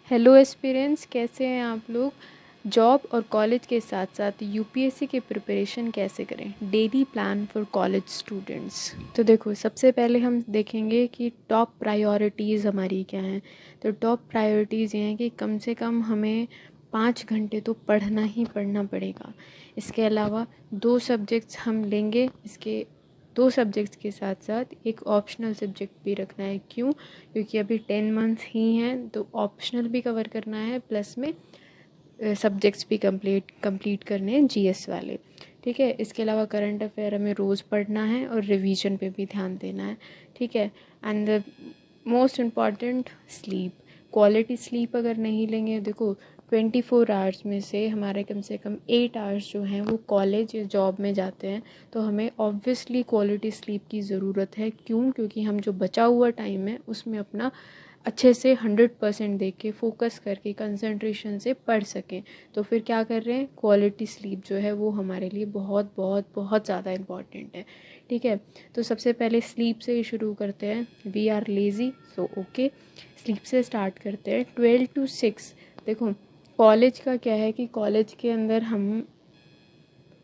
Hello aspirants, कैसे हैं आप लोग। जॉब और कॉलेज के साथ साथ यूपीएससी की प्रिपरेशन कैसे करें, daily plan for college students. तो देखो, सबसे पहले हम देखेंगे कि टॉप प्रायोरिटीज़ हमारी क्या हैं। तो टॉप प्रायोरिटीज़ ये हैं कि कम से कम हमें 5 घंटे तो पढ़ना ही पढ़ना पड़ेगा। इसके अलावा 2 सब्जेक्ट्स हम लेंगे, इसके 2 सब्जेक्ट्स के साथ साथ एक ऑप्शनल सब्जेक्ट भी रखना है। क्यों? क्योंकि अभी 10 मंथ्स ही हैं, तो ऑप्शनल भी कवर करना है, प्लस में सब्जेक्ट्स भी कंप्लीट करने हैं जीएस वाले। ठीक है। इसके अलावा करंट अफेयर हमें रोज़ पढ़ना है और रिवीजन पे भी ध्यान देना है। ठीक है। And the most important, sleep. Quality sleep अगर नहीं लेंगे, देखो 24 आवर्स में से हमारे कम से कम 8 आवर्स जो हैं वो कॉलेज या जॉब में जाते हैं, तो हमें ऑब्वियसली क्वालिटी स्लीप की ज़रूरत है। क्यों? क्योंकि हम जो बचा हुआ टाइम है उसमें अपना अच्छे से 100% दे के फोकस करके कंसंट्रेशन से पढ़ सकें। तो फिर क्या कर रहे हैं, क्वालिटी स्लीप जो है वो हमारे लिए बहुत बहुत बहुत ज़्यादा इम्पॉर्टेंट है। ठीक है। तो सबसे पहले स्लीप से ही शुरू करते हैं। We are lazy, so okay, sleep से स्टार्ट करते हैं। 12 to 6। देखो, कॉलेज का क्या है कि कॉलेज के अंदर हम,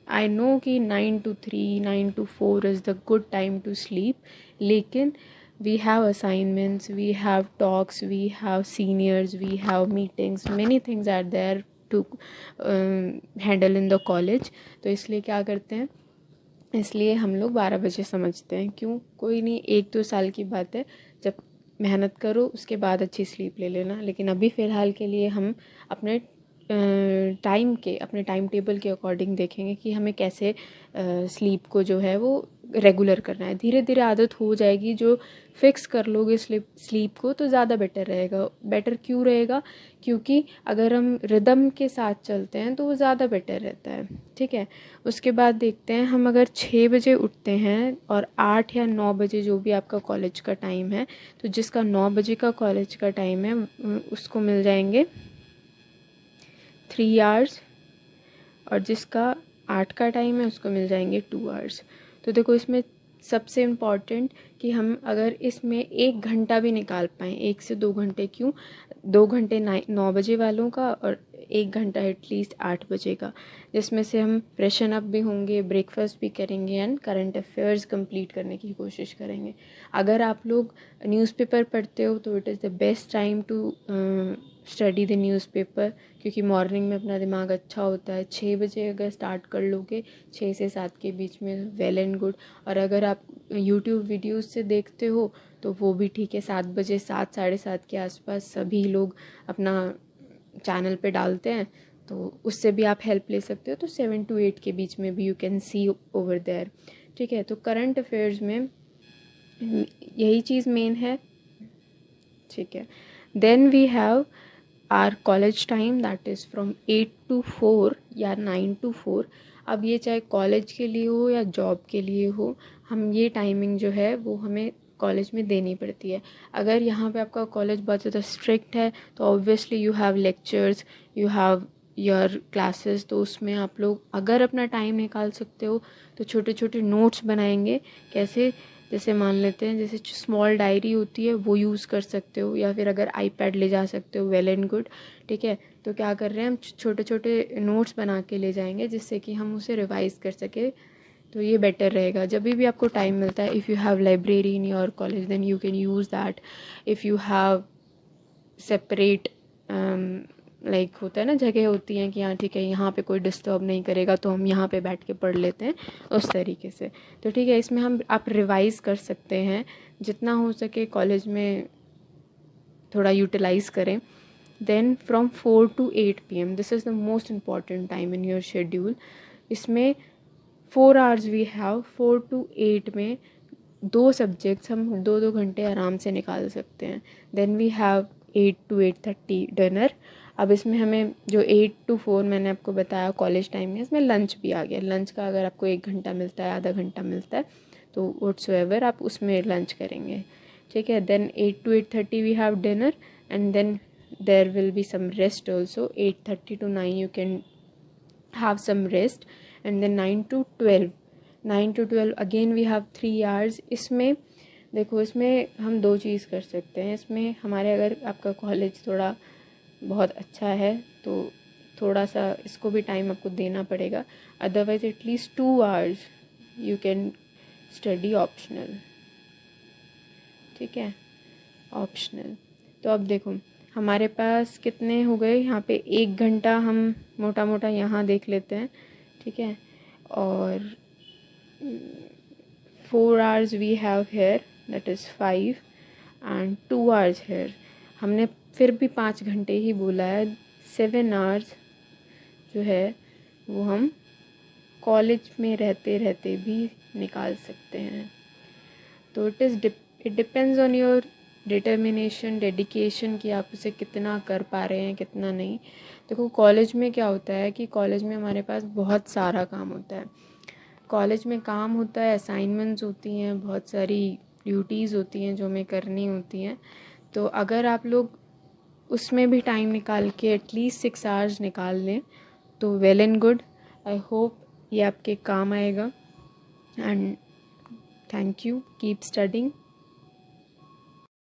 आई नो कि 9 to 3, 9 to 4 is the good time to sleep, लेकिन we have assignments, we have talks, we have seniors, we have meetings, many things are there to handle in the college। तो इसलिए क्या करते हैं, इसलिए हम लोग 12 बजे समझते हैं। क्यों? कोई नहीं, 1-2 साल की बात है, जब मेहनत करो उसके बाद अच्छी स्लीप ले लेना। लेकिन अभी फ़िलहाल के लिए हम अपने अपने टाइम टेबल के अकॉर्डिंग देखेंगे कि हमें कैसे स्लीप को जो है वो रेगुलर करना है। धीरे धीरे आदत हो जाएगी, जो फिक्स कर लोगे स्लीप को तो ज़्यादा बेटर रहेगा। बेटर क्यों रहेगा? क्योंकि अगर हम रिदम के साथ चलते हैं तो वो ज़्यादा बेटर रहता है। ठीक है। उसके बाद देखते हैं, हम अगर 6 बजे उठते हैं और 8 या 9 बजे जो भी आपका कॉलेज का टाइम है, तो जिसका 9 बजे का कॉलेज का टाइम है उसको मिल जाएंगे 3 आवर्स, और जिसका 8 का टाइम है उसको मिल जाएंगे 2 आवर्स। तो देखो, इसमें सबसे इम्पॉर्टेंट कि हम अगर इसमें 1 घंटा भी निकाल पाएँ, 1 से 2 घंटे, क्यों, 2 घंटे 9 बजे वालों का और 1 घंटा एटलीस्ट 8 बजे का, जिसमें से हम फ्रेशन अप भी होंगे, ब्रेकफास्ट भी करेंगे एंड करंट अफेयर्स कंप्लीट करने की कोशिश करेंगे। अगर आप लोग न्यूज़पेपर पढ़ते हो तो it is the best time to study the newspaper, क्योंकि मॉर्निंग में अपना दिमाग अच्छा होता है। 6 बजे अगर स्टार्ट कर लोगे, 6 से 7 के बीच में, वेल एंड गुड। और अगर आप यूट्यूब वीडियोस से देखते हो तो वो भी ठीक है। 7 बजे, 7 साढ़े 7 के आसपास सभी लोग अपना चैनल पे डालते हैं, तो उससे भी आप हेल्प ले सकते हो। तो 7 to 8 के बीच में भी you can see over there. ठीक है। तो करंट अफेयर्स में यही चीज़ मेन है। ठीक है। Then we have our college time, that is from 8 to 4 या 9 to 4। अब ये चाहे कॉलेज के लिए हो या जॉब के लिए हो, हम ये टाइमिंग जो है वो हमें कॉलेज में देनी पड़ती है। अगर यहाँ पे आपका कॉलेज बहुत ज़्यादा स्ट्रिक्ट है तो obviously you have lectures, you have your classes, तो उसमें आप लोग अगर अपना टाइम निकाल सकते हो तो छोटे छोटे नोट्स बनाएंगे। कैसे? जैसे मान लेते हैं, जैसे स्मॉल डायरी होती है वो यूज़ कर सकते हो, या फिर अगर आईपैड ले जा सकते हो, वेल एंड गुड। ठीक है। तो क्या कर रहे हैं, हम छोटे छोटे नोट्स बना के ले जाएंगे जिससे कि हम उसे रिवाइज़ कर सके। तो ये बेटर रहेगा। जब भी आपको टाइम मिलता है, if you have library in your college then you can use that. If you have separate, like होता है ना, जगह होती हैं कि हाँ ठीक है, यहाँ पे कोई डिस्टर्ब नहीं करेगा तो हम यहाँ पे बैठ के पढ़ लेते हैं, उस तरीके से। तो ठीक है, इसमें हम आप रिवाइज़ कर सकते हैं, जितना हो सके कॉलेज में थोड़ा यूटिलाइज़ करें। Then from 4 to 8 PM, this is the most important time in your schedule. इसमें 4 आवर्स वी हैव। 4 to 8 में 2 सब्जेक्ट्स हम 2-2 घंटे आराम से निकाल सकते हैं। Then we have 8 to 8:30 dinner. अब इसमें हमें जो 8 to 4 मैंने आपको बताया कॉलेज टाइम में, इसमें लंच भी आ गया। लंच का अगर आपको 1 घंटा मिलता है, आधा घंटा मिलता है, तो व्हाट्सोएवर आप उसमें लंच करेंगे। ठीक है। Then 8 to 8:30 we have dinner, and then there will be some rest also. 8:30 to 9 you can have some rest, and then 9 to 12 again we have 3 hours. इसमें देखो, इसमें हम 2 चीज़ कर सकते हैं। इसमें हमारे, अगर आपका कॉलेज थोड़ा बहुत अच्छा है, तो थोड़ा सा इसको भी टाइम आपको देना पड़ेगा। Otherwise at least 2 hours you can study optional, ठीक है, ऑप्शनल। तो अब देखो हमारे पास कितने हो गए यहाँ पे, 1 घंटा हम मोटा मोटा यहाँ देख लेते हैं, ठीक है, और 4 hours we have here, that is 5 and 2 hours here. हमने फिर भी 5 घंटे ही बोला है, 7 आवर्स जो है वो हम कॉलेज में रहते रहते भी निकाल सकते हैं। तो it depends on your determination, dedication, कि आप उसे कितना कर पा रहे हैं कितना नहीं। देखो कॉलेज में क्या होता है कि कॉलेज में हमारे पास बहुत सारा काम होता है, कॉलेज में काम होता है, असाइनमेंट्स होती हैं, बहुत सारी ड्यूटीज़ होती हैं जो हमें करनी होती हैं। तो अगर आप लोग उसमें भी टाइम निकाल के एटलीस्ट 6 आवर्स निकाल लें तो well and good. I hope ये आपके काम आएगा and thank you, keep studying.